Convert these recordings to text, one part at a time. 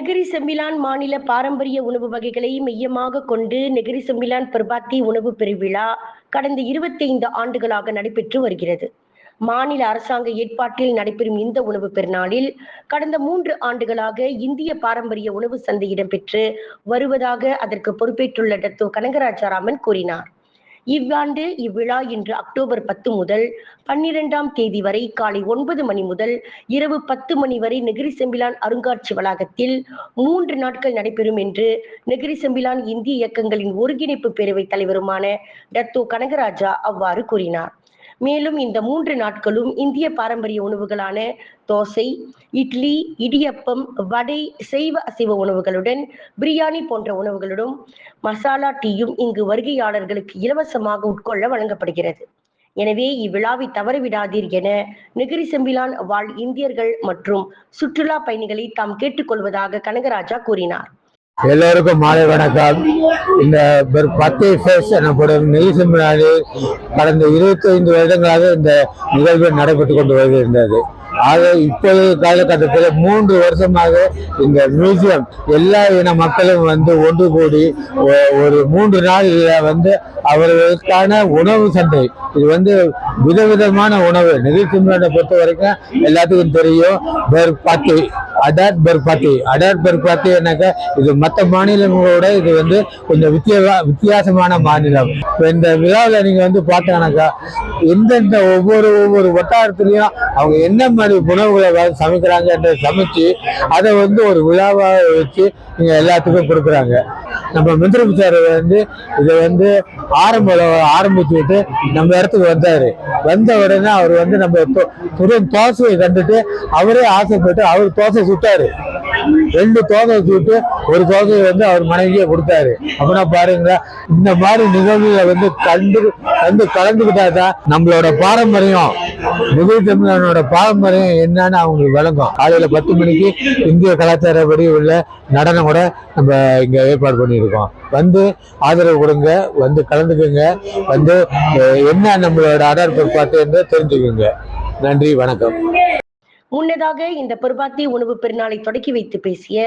Negeri Sembilan மாநில பாரம்பரிய உணவு வகைகளை மையமாக கொண்டு நெகிரி செம்பிலான் பிரபாத்தி உணவு பெருவிழா கடந்த 25 ஆண்டுகளாக நடைபெற்று வருகிறது. மாநில அரசாங்க ஏற்பாட்டில் நடைபெறும் இந்த உணவு பெருநாளில் கடந்த 3 ஆண்டுகளாக இந்திய பாரம்பரிய உணவு சந்தை இடம்பெற்று வருவதாக அதற்கு பொறுப்பேற்றுள்ள டத்தோ கனகராஜாராமன் கூறினார். இவ்வாண்டு இவ்விழா இன்று அக்டோபர் 10 முதல் 12ஆம் தேதி வரை காலை 9 மணி முதல் இரவு 10 மணி வரை நெகிரி செம்பிலான் அருங்காட்சி வளாகத்தில் 3 நாட்கள் நடைபெறும் என்று நெகிரி செம்பிலான் இந்திய இயக்கங்களின் ஒருங்கிணைப்பு பேரவைத் தலைவருமான டத்தோ கனகராஜா அவ்வாறு கூறினார். மேலும் இந்த 3 நாட்களும் இந்திய பாரம்பரிய உணவுகளான தோசை, இட்லி, இடியப்பம், வடை, சைவ அசைவ உணவுகளுடன் பிரியாணி போன்ற உணவுகளுடன் மசாலா டீயும் இங்கு வருகையாளர்களுக்கு இலவசமாக உட்கொள்ள வழங்கப்படுகிறது. எனவே இவ்விழாவை தவறவிடாதீர் என நெகிரி செம்பிலான் வாழ் இந்தியர்கள் மற்றும் சுற்றுலா பயணிகளை தாம் கேட்டுக்கொள்வதாக கனகராஜா கூறினார். எல்லோருக்கும் மாலை வணக்கம். இந்த பத்தே ஃபேஸ் எனப்படும் நெகிரி செம்பிலானில் கடந்த 25 வருடங்களாக இந்த நிகழ்வு நடைபெற்றுக் கொண்டு வருகின்றது. ஆக இப்போது காலகட்டத்தில் 3 வருஷமாக இந்த மியூசியம் எல்லா இன மக்களும் ஒன்று கூடி ஒரு 3 நாளில் அவர்களுக்கான உணவு சந்தை. இது விதவிதமான உணவு. நெகிரி செம்பிலானை பொறுத்த வரைக்கும் எல்லாத்துக்கும் தெரியும் அடார் பர்பாத்தி என்னக்கா இது மற்ற மாநிலங்களோட இது கொஞ்சம் வித்தியாசமான மாநிலம். இந்த விழாவில் நீங்க பார்த்தீங்கன்னாக்கா எந்தெந்த ஒவ்வொரு வட்டாரத்திலையும் அவங்க என்ன மாதிரி உணவுகளை சமைக்கிறாங்க என்று சமைச்சு அதை ஒரு விழாவாக வச்சு நீங்க எல்லாத்துக்கும் கொடுக்குறாங்க. நம்ம மந்திரி சார் இதை ஆரம்பிச்சுட்டு நம்ம இடத்துக்கு வந்த உடனே அவர் நம்ம தோசையை கண்டுட்டு அவரே ஆசைப்பட்டு அவர் தோசை சுட்டாரு. 2 தோசை சுட்டு ஒரு தோசையை அவர் மனைவியே கொடுத்தாரு. அப்படின்னா பாருங்க, இந்த மாதிரி நிகழ்வுகளை கலந்துக்கிட்டாதான் நம்மளோட பாரம்பரியம், நெகிரி செம்பிலானோட பாரம்பரியம் என்னன்னு அவங்களுக்கு விளங்கும். காலையில 10 மணிக்கு இந்திய கலாச்சாரப்படி உள்ள நடனம் கூட நம்ம இங்க ஏற்பாடு பண்ணியிருக்கோம். ஆதரவு கொடுங்க, கலந்துக்குங்க, என்ன நம்மளோட அடார் பார்த்து என்று தெரிஞ்சுக்குங்க. நன்றி, வணக்கம். முன்னதாக இந்த பிரபாத்தி உணவு பெருநாளை தொடக்கி வைத்து பேசிய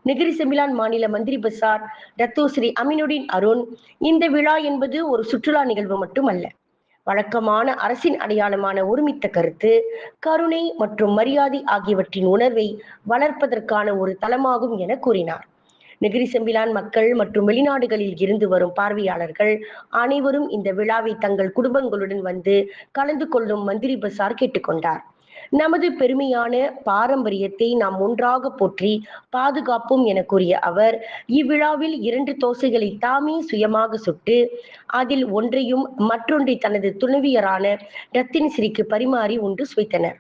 நெகிரி செம்பிலான் மாநில மந்திரி பசார் டத்தோ ஸ்ரீ அமீனுடீன் அருண், இந்த விழா என்பது ஒரு சுற்றுலா நிகழ்வு மட்டுமல்ல, வழக்கமான அரசின் அடையாளமான ஒருமித்த கருத்து, கருணை மற்றும் மரியாதை ஆகியவற்றின் உணர்வை வளர்ப்பதற்கான ஒரு தளமாகும் என கூறினார். நெகிரி செம்பிலான் மக்கள் மற்றும் வெளிநாடுகளில் இருந்து வரும் பார்வையாளர்கள் அனைவரும் இந்த விழாவை தங்கள் குடும்பங்களுடன் கலந்து கொள்ளும் மந்திரி பசார் கேட்டுக்கொண்டார். நமது பெருமையான பாரம்பரியத்தை நாம் ஒன்றாக போற்றி பாதுகாப்போம் என கூறிய அவர், இவ்விழாவில் 2 தோசைகளை தாமே சுயமாக சுட்டு அதில் ஒன்றையும் மற்றொன்றை தனது துணைவியரான ரத்தின் ஸ்ரீக்கு பரிமாறி உண்டு சுவைத்தனர்.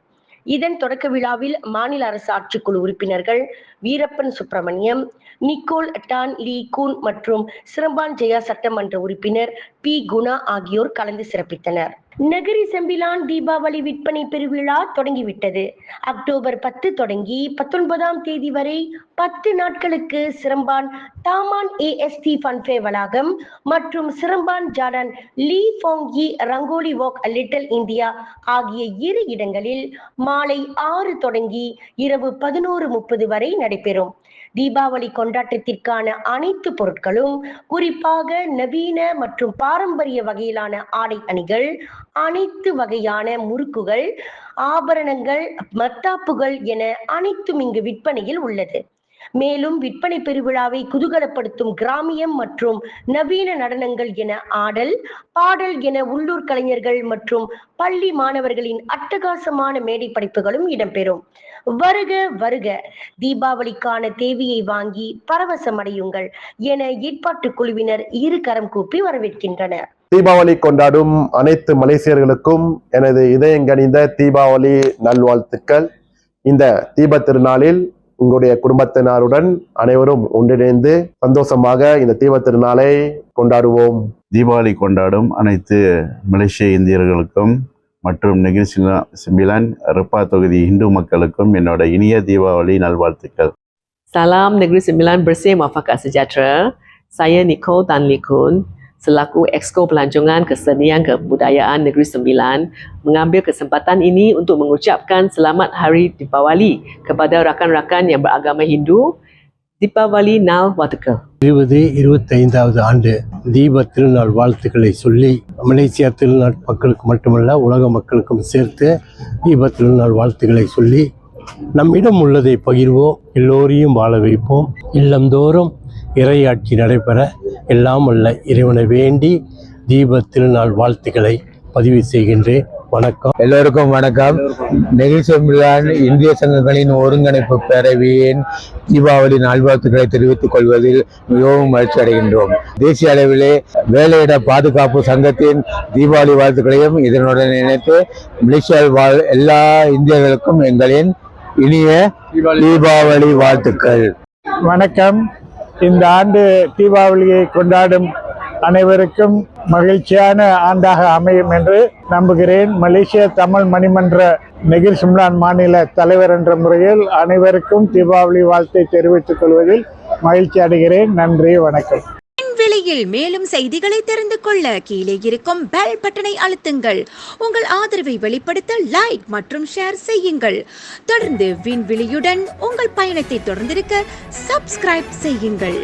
இதன் தொடக்க விழாவில் மாநில அரசு ஆட்சிக்குழு உறுப்பினர்கள் வீரப்பன் சுப்பிரமணியம், நிக்கோல் டான் லீ கூன் மற்றும் சிரம்பான் ஜெயா சட்டமன்ற உறுப்பினர் பி குணா ஆகியோர் கலந்து சிறப்பித்தனர். நெகிரி செம்பிலான் தீபாவளி விற்பனை பெருவிழா தொடங்கிவிட்டது. அக்டோபர் 10 தொடங்கி 19ஆம் தேதி வரை 10 நாட்களுக்கு சிரம்பான் தாமான் AST ஃபன்ஃபே வளாகம் மற்றும் சிரம்பான் ஜாடான் லீ ஃபோங்கி ரங்கோலி வாக் லிட்டில் இந்தியா ஆகிய 2 இடங்களில் மாலை 6 தொடங்கி இரவு 11:30 வரை நடைபெறும். தீபாவளி கொண்டாட்டத்திற்கான அனைத்து பொருட்களும், குறிப்பாக நவீன மற்றும் பாரம்பரிய வகையிலான ஆடை அணிகள், அனைத்து வகையான முறுக்குகள், ஆபரணங்கள், மத்தாப்புகள் என அனைத்தும் இங்கு விற்பனையில் உள்ளது. மேலும் விற்பனை பெருவிழாவை குதூகலப்படுத்தும் கிராமியம் மற்றும் நவீன நடனங்கள் என ஆடல், பாடல் என உள்ளூர் கலைஞர்கள் மற்றும் பள்ளி மாணவர்களின் அட்டகாசமான மேடை படைப்புகளும் இடம்பெறும். வருக வருக, தீபாவளிக்கான தேவையை வாங்கி பரவசமடையுங்கள் என ஏற்பாட்டு குழுவினர் 2 கரம் கூப்பி வரவேற்கின்றனர். தீபாவளி கொண்டாடும் அனைத்து மலேசியர்களுக்கும் எனது இதயங்கனிந்த தீபாவளி நல்வாழ்த்துக்கள். இந்த தீப திருநாளில் உங்களுடைய குடும்பத்தினருடன் அனைவரும் ஒன்றிணைந்து சந்தோஷமாக இந்த தீப திருநாளை கொண்டாடுவோம். தீபாவளி கொண்டாடும் அனைத்து மலேசிய இந்தியர்களுக்கும் மற்றும் நெகிரி செம்பிலான் ரெப்பா தொகுதி இந்து மக்களுக்கும் என்னோட இனிய தீபாவளி நல்வாழ்த்துக்கள். Salam Negeri Sembilan Bersih Muafakat Sejahtera. Saya Nicole Tan Lee Kun selaku Exco Pelancongan Kesenian Kebudayaan Negeri Sembilan mengambil kesempatan ini untuk mengucapkan Selamat Hari Deepawali kepada rakan-rakan yang beragama Hindu Deepavali Nalvatukal. 25வது ஆண்டு தீப திருநாள் வாழ்த்துக்களை சொல்லி Malaysia திருநாள் மக்களுக்கு மட்டுமல்ல உலக மக்களுக்கும் சேர்த்து தீப திருநாள் வாழ்த்துக்களை சொல்லி நம்மிடம் உள்ளதை பகிர்வோம், எல்லோரையும் வாழ வைப்போம், இல்லந்தோறும் இறையாட்சி நடைபெற எல்லாம் வல்ல இறைவனை வேண்டி தீப திருநாள் வாழ்த்துக்களை பதிவு செய்கின்றேன். வணக்கம். எல்லோருக்கும் வணக்கம். நெகிழ் செம்பிலான் இந்திய சங்கங்களின் ஒருங்கிணைப்பு பேரவையின் தீபாவளி நல்வாழ்த்துக்களை தெரிவித்துக் கொள்வதில் மிகவும் மகிழ்ச்சி அடைகின்றோம். தேசிய அளவிலே வேலையிட பாதுகாப்பு சங்கத்தின் தீபாவளி வாழ்த்துக்களையும் இதனுடன் இணைத்து மலேசியாவில் வாழ் எல்லா இந்தியர்களுக்கும் எங்களின் இனிய தீபாவளி வாழ்த்துக்கள். வணக்கம். இந்த ஆண்டு தீபாவளியை கொண்டாடும் அனைவருக்கும் மகிழ்ச்சியான ஆண்டாக அமையும் என்று நம்புகிறேன். மலேசிய தமிழ் மணிமன்ற நெகிர் சிம்லான் மாநில தலைவர் என்ற முறையில் அனைவருக்கும் தீபாவளி வாழ்த்தை தெரிவித்துக் கொள்வதில் மகிழ்ச்சி அடைகிறேன். நன்றி, வணக்கம். விண்வெளியில் மேலும் செய்திகளை தெரிந்து கொள்ள கீழே இருக்கும் பெல் பட்டனை அழுத்துங்கள். உங்கள் ஆதரவை வெளிப்படுத்த லைக் மற்றும் ஷேர் செய்யுங்கள். தொடர்ந்து விண்வெளியுடன் உங்கள் பயணத்தை தொடர்ந்திருக்க சப்ஸ்கிரைப் செய்யுங்கள்.